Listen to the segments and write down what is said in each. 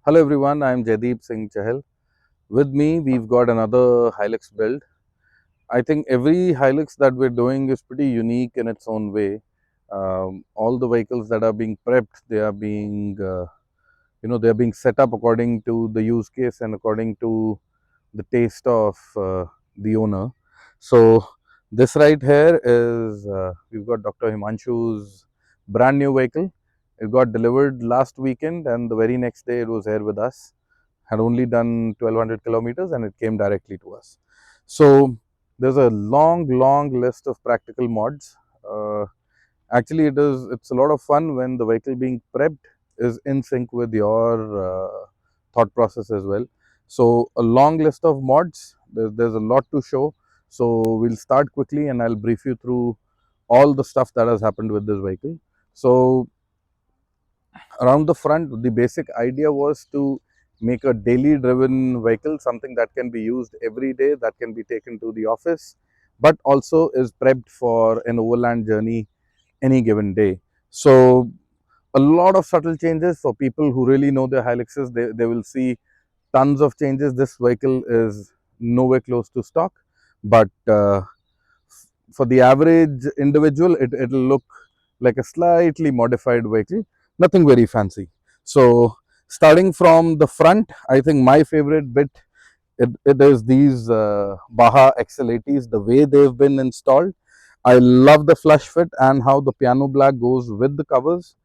Hello everyone, I am Jaideep Singh Chahal. With me, we've got another Hilux build. I think every Hilux that we're doing is pretty unique in its own way. All the vehicles that are being prepped, they are being, they are being set up according to the use case and according to the taste of the owner. So this right here is, we've got Dr. Himashu's brand new vehicle. It got delivered last weekend and the very next day it was here with us. Had only done 1200 kilometers and it came directly to us. So there's a long list of practical mods. Actually, it's a lot of fun when the vehicle being prepped is in sync with your thought process as well. So a long list of mods. There's a lot to show. So we'll start quickly and I'll brief you through all the stuff that has happened with this vehicle. So around the front, the basic idea was to make a daily driven vehicle, something that can be used every day, that can be taken to the office, but also is prepped for an overland journey any given day. So a lot of subtle changes for people who really know their Hiluxes. They will see tons of changes. This vehicle is nowhere close to stock, but for the average individual, it'll look like a slightly modified vehicle, nothing very fancy. So starting from the front, I think my favorite bit, it is these Baja XL80s, the way they've been installed. I love the flush fit and how the piano black goes with the covers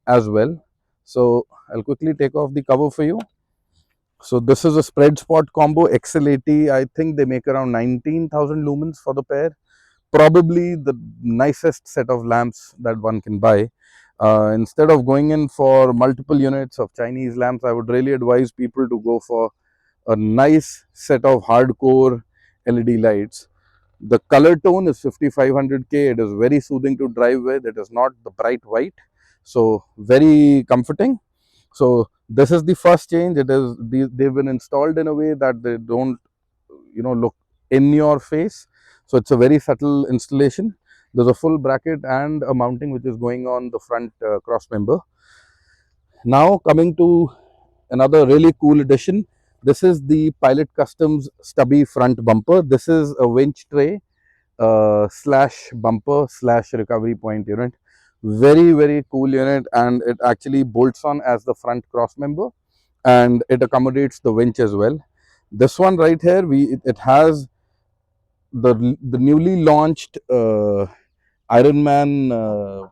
as well. So I'll quickly take off the cover for you. So this is a spread spot combo XL80. I think they make around 19,000 lumens for the pair. Probably the nicest set of lamps that one can buy. Instead of going in for multiple units of Chinese lamps, I would really advise people to go for a nice set of hardcore LED lights. The color tone is 5500K. It is very soothing to drive with. It is not the bright white, so very comforting. So this is the first change. They've been installed in a way that they don't look in your face. So it's a very subtle installation. There's a full bracket and a mounting which is going on the front cross member. Now coming to another really cool addition. This is the Pilot Customs stubby front bumper. This is a winch tray slash bumper slash recovery point unit. Very cool unit, and it actually bolts on as the front cross member and it accommodates the winch as well. This one right here, it has the newly launched Ironman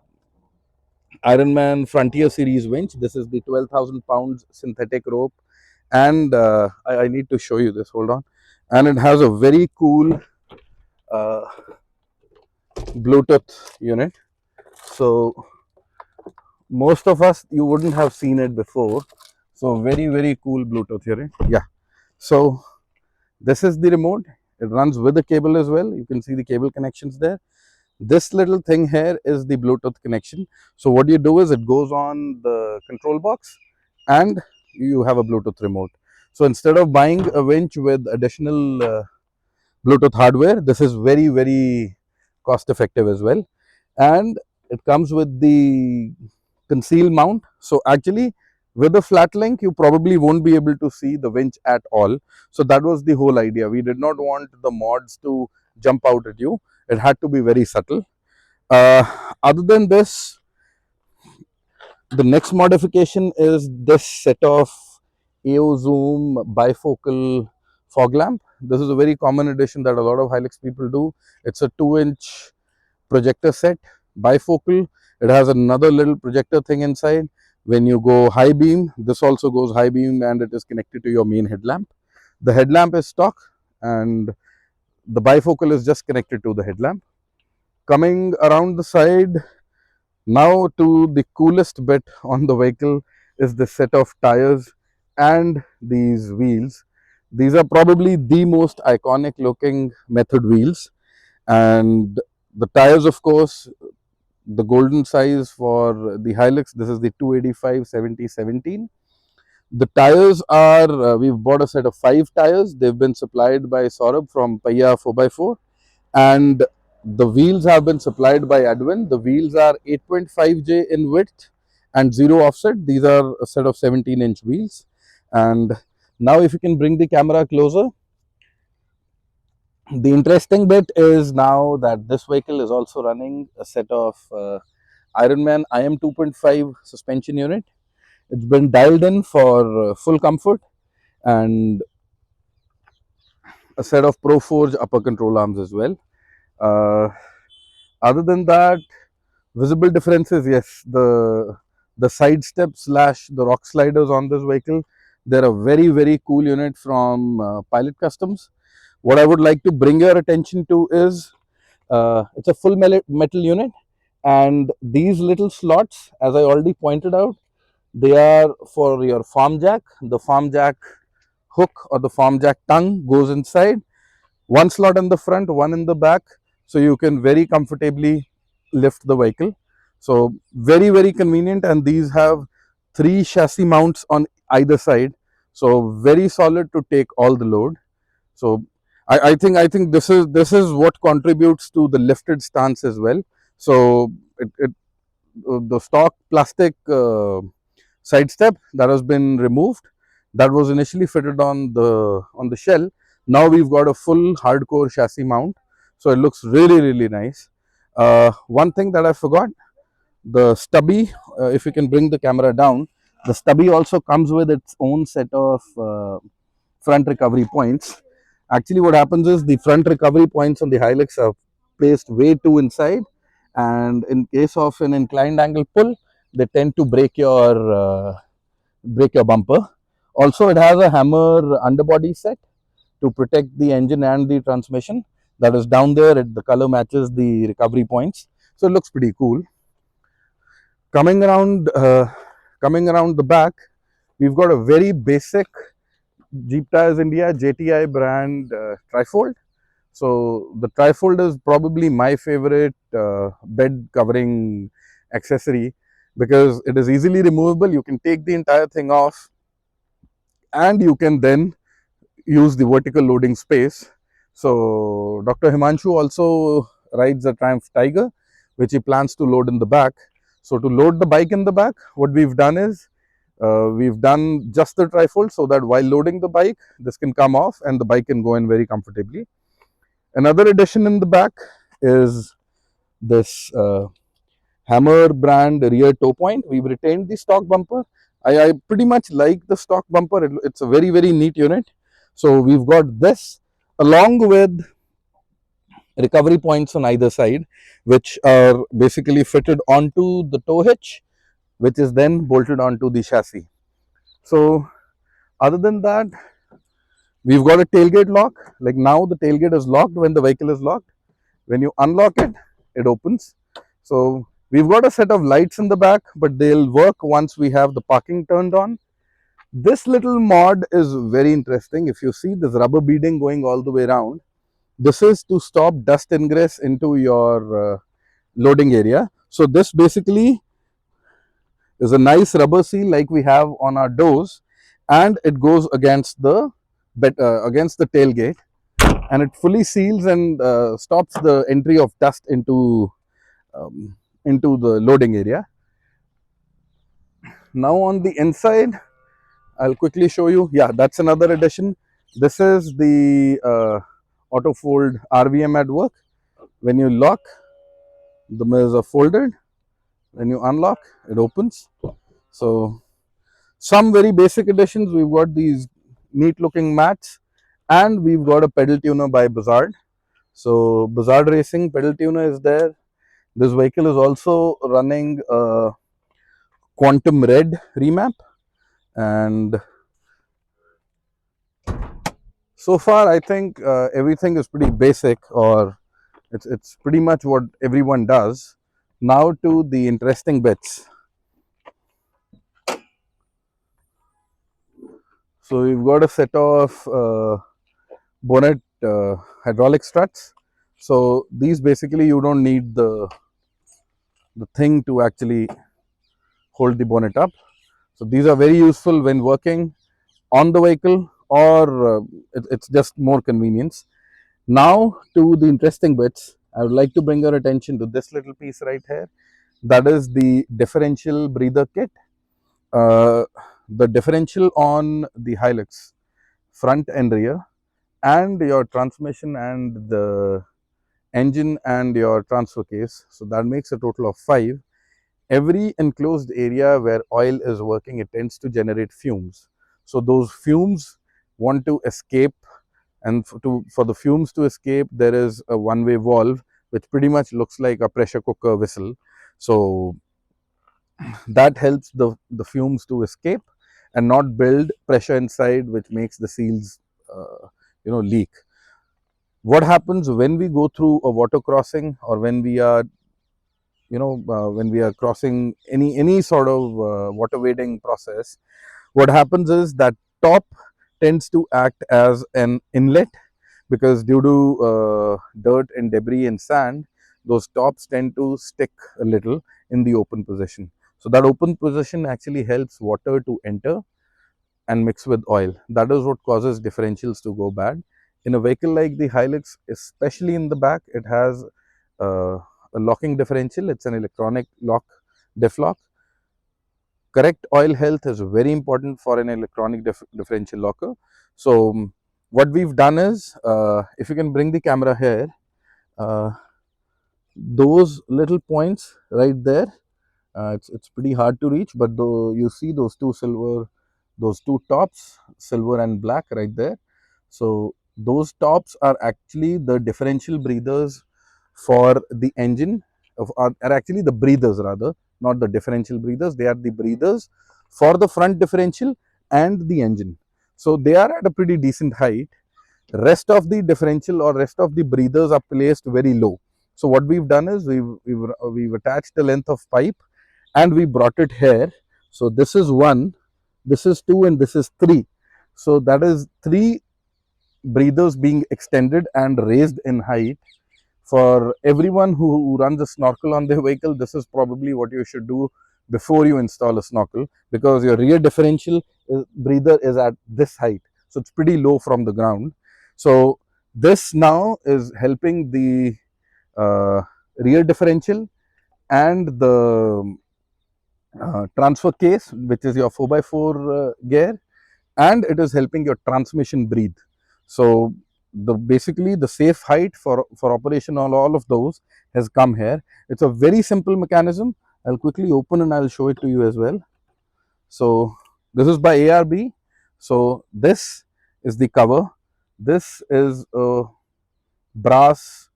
Ironman Frontier Series winch. This is the 12,000 pounds synthetic rope, and I need to show you this. Hold on. And it has a very cool uh, Bluetooth unit. So most of us, you wouldn't have seen it before. So very cool Bluetooth unit. Yeah. So this is the remote. It runs with the cable as well. You can see the cable connections there. This little thing here is the Bluetooth connection. So what you do is it goes on the control box and you have a Bluetooth remote. So instead of buying a winch with additional Bluetooth hardware, this is very cost effective as well. And it comes with the conceal mount. So actually with a flat link, you probably won't be able to see the winch at all. So that was the whole idea. We did not want the mods to jump out at you. It had to be very subtle. Other than this, the next modification is this set of AO zoom bifocal fog lamp. This is a very common addition that a lot of Hilux people do. It's a 2-inch projector set, bifocal. It has another little projector thing inside. When you go high beam, this also goes high beam and it is connected to your main headlamp. The headlamp is stock and the bifocal is just connected to the headlamp. Coming around the side, now to the coolest bit on the vehicle is the set of tires and these wheels. These are probably the most iconic looking method wheels, and the tires, of course, the golden size for the Hilux. This is the 285/70/17. The tires are, we've bought a set of 5 tires. They've been supplied by Saurabh from Paya 4x4, and the wheels have been supplied by Advin. The wheels are 8.5J in width and 0 offset. These are a set of 17-inch wheels. And now if you can bring the camera closer, the interesting bit is now that this vehicle is also running a set of Ironman IM 2.5 suspension unit. It's been dialed in for full comfort, and a set of Pro Forge upper control arms as well. Uh, Other than that, visible differences, yes, the side step slash the rock sliders on this vehicle, they're a very cool unit from Pilot Customs. What I would like to bring your attention to is it's a full metal unit, and these little slots, as I already pointed out, they are for your farm jack. The farm jack hook or the farm jack tongue goes inside, one slot in the front, one in the back, so you can very comfortably lift the vehicle. So very convenient, and these have 3 chassis mounts on either side, so very solid to take all the load. So I think this is what contributes to the lifted stance as well. So the stock plastic side step that has been removed, that was initially fitted on the shell. Now we've got a full hardcore chassis mount, so it looks really nice. One thing that I forgot, the stubby, if you can bring the camera down, the stubby also comes with its own set of front recovery points. Actually what happens is the front recovery points on the Hilux are placed way too inside, and in case of an inclined angle pull, they tend to break your bumper. Also it has a hammer underbody set to protect the engine and the transmission. That is down there, the color matches the recovery points, so it looks pretty cool. Coming around the back, we've got a very basic Jeep Tires India JTI brand trifold. So the trifold is probably my favorite bed covering accessory, because it is easily removable. You can take the entire thing off, and you can then use the vertical loading space. So Dr. Himashu also rides a Triumph Tiger, which he plans to load in the back. So to load the bike in the back, what we've done is we've done just the trifold, so that while loading the bike, this can come off and the bike can go in very comfortably. Another addition in the back is this Hammer brand rear tow point. We've retained the stock bumper. I pretty much like the stock bumper. It's a very neat unit. So we've got this along with recovery points on either side, which are basically fitted onto the tow hitch, which is then bolted onto the chassis. So other than that, we've got a tailgate lock. Like now the tailgate is locked when the vehicle is locked. When you unlock it, it opens. So we've got a set of lights in the back, but they'll work once we have the parking turned on. This little mod is very interesting. If you see this rubber beading going all the way around, this is to stop dust ingress into your loading area. So this basically is a nice rubber seal like we have on our doors, and it goes against the tailgate, and it fully seals and stops the entry of dust into the loading area. Now on the inside, I'll quickly show you. Yeah, that's another addition. This is the auto fold RVM at work. When you lock, the mirrors are folded. When you unlock, it opens. So some very basic additions. We've got these neat looking mats, and we've got a pedal tuner by Buzzard. So Buzzard Racing pedal tuner is there. This vehicle is also running a Quantum Red remap, and so far I think everything is pretty basic, or it's pretty much what everyone does. Now to the interesting bits. So we've got a set of bonnet hydraulic struts. So these basically you don't need the thing to actually hold the bonnet up. So these are very useful when working on the vehicle, or it's just more convenience. Now to the interesting bits. I would like to bring your attention to this little piece right here. That is the differential breather kit. the differential on the Hilux, front and rear, and your transmission and the engine and your transfer case. So that makes a total of 5. Every enclosed area where oil is working, it tends to generate fumes. So those fumes want to escape, and for the fumes to escape, there is a one-way valve which pretty much looks like a pressure cooker whistle. So that helps the fumes to escape and not build pressure inside, which makes the seals leak. What happens when we go through a water crossing, or when we are when we are crossing any sort of water wading process? What happens is that top tends to act as an inlet, because due to dirt and debris and sand, those tops tend to stick a little in the open position. So that open position actually helps water to enter and mix with oil. That is what causes differentials to go bad. In a vehicle like the Hilux, especially in the back, it has a locking differential. It's an electronic lock, diff lock. Correct oil health is very important for an electronic differential locker. So what we've done is, if you can bring the camera here, uh, those little points right there, it's pretty hard to reach, but though you see those two tops, silver and black right there. So those tops are actually the differential breathers for the engine, are actually the breathers rather, not the differential breathers. They are the breathers for the front differential and the engine. So they are at a pretty decent height. Rest of the differential or rest of the breathers are placed very low. So what we've done is we've attached a length of pipe and we brought it here. So this is 1, this is 2, and this is 3. So that is 3 breathers being extended and raised in height. For everyone who runs a snorkel on their vehicle, this is probably what you should do before you install a snorkel, because your rear differential breather is at this height. So it's pretty low from the ground. So this now is helping the rear differential and the transfer case, which is your 4x4 gear, and it is helping your transmission breathe. So basically the safe height for operation on all of those has come here. It's a very simple mechanism. I'll quickly open and I'll show it to you as well. So this is by ARB. So this is the cover. This is a brass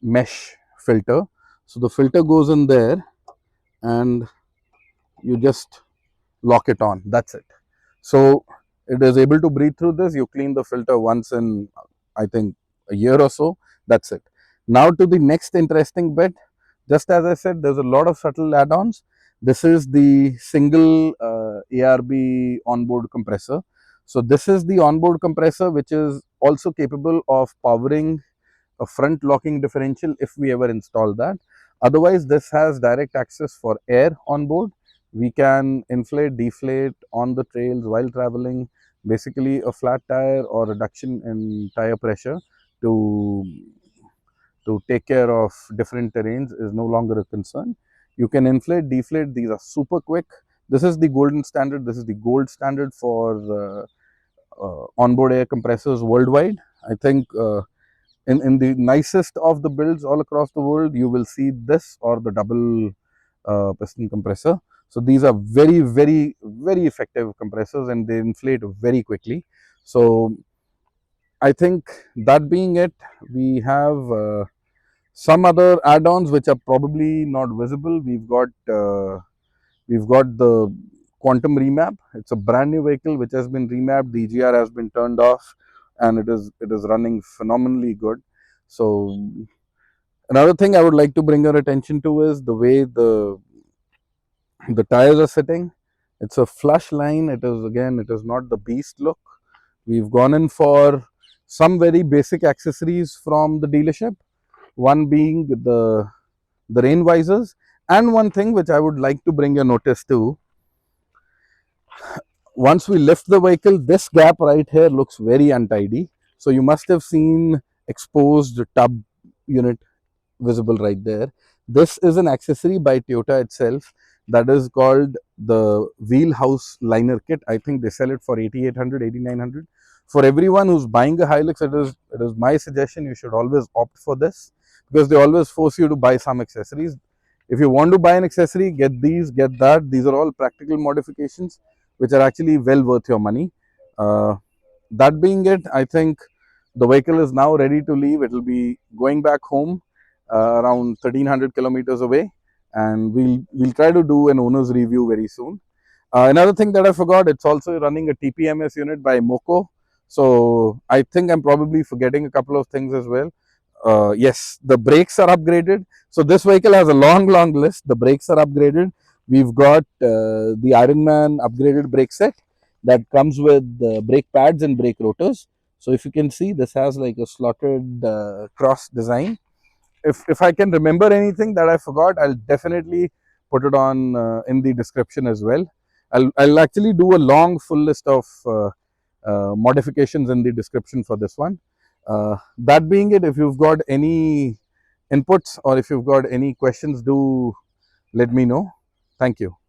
mesh filter. So the filter goes in there and you just lock it on. That's it. So it is able to breathe through this. You clean the filter once in, I think, a year or so. That's it. Now to the next interesting bit. Just as I said, there's a lot of subtle add-ons. This is the single ARB onboard compressor. So this is the onboard compressor which is also capable of powering a front locking differential if we ever install that. Otherwise, this has direct access for air on board. We can inflate, deflate on the trails while traveling. Basically, a flat tire or reduction in tire pressure to take care of different terrains is no longer a concern. You can inflate, deflate. These are super quick. This is the golden standard. This is the gold standard for onboard air compressors worldwide. I think in the nicest of the builds all across the world, you will see this or the double piston compressor. So these are very, very, very effective compressors and they inflate very quickly. So I think that being it, we have some other add-ons which are probably not visible. We've got the quantum remap. It's a brand new vehicle which has been remapped. The EGR has been turned off and it is running phenomenally good. So another thing I would like to bring your attention to is the way the tires are sitting. It's a flush line. It is not the beast look. We've gone in for some very basic accessories from the dealership, one being the rain visors, and one thing which I would like to bring your notice to. Once we lift the vehicle, this gap right here looks very untidy. So you must have seen exposed tub unit visible right there. This is an accessory by Toyota itself that is called the wheel house liner kit. I think they sell it for 8800, 8900. For everyone who's buying a Hilux, it is my suggestion you should always opt for this, because they always force you to buy some accessories. If you want to buy an accessory, get these, get that. These are all practical modifications which are actually well worth your money. That being it, I think the vehicle is now ready to leave. It will be going back home around 1300 kilometers away, and we'll try to do an owner's review very soon. Another thing that I forgot, it's also running a TPMS unit by Moco. So I think I'm probably forgetting a couple of things as well. Yes, the brakes are upgraded. So this vehicle has a long list. The brakes are upgraded. We've got the Ironman upgraded brake set that comes with brake pads and brake rotors. So if you can see, this has like a slotted cross design. If I can remember anything that I forgot, I'll definitely put it on in the description as well. I'll actually do a long full list of modifications in the description for this one. That being it, if you've got any inputs or if you've got any questions, do let me know. Thank you.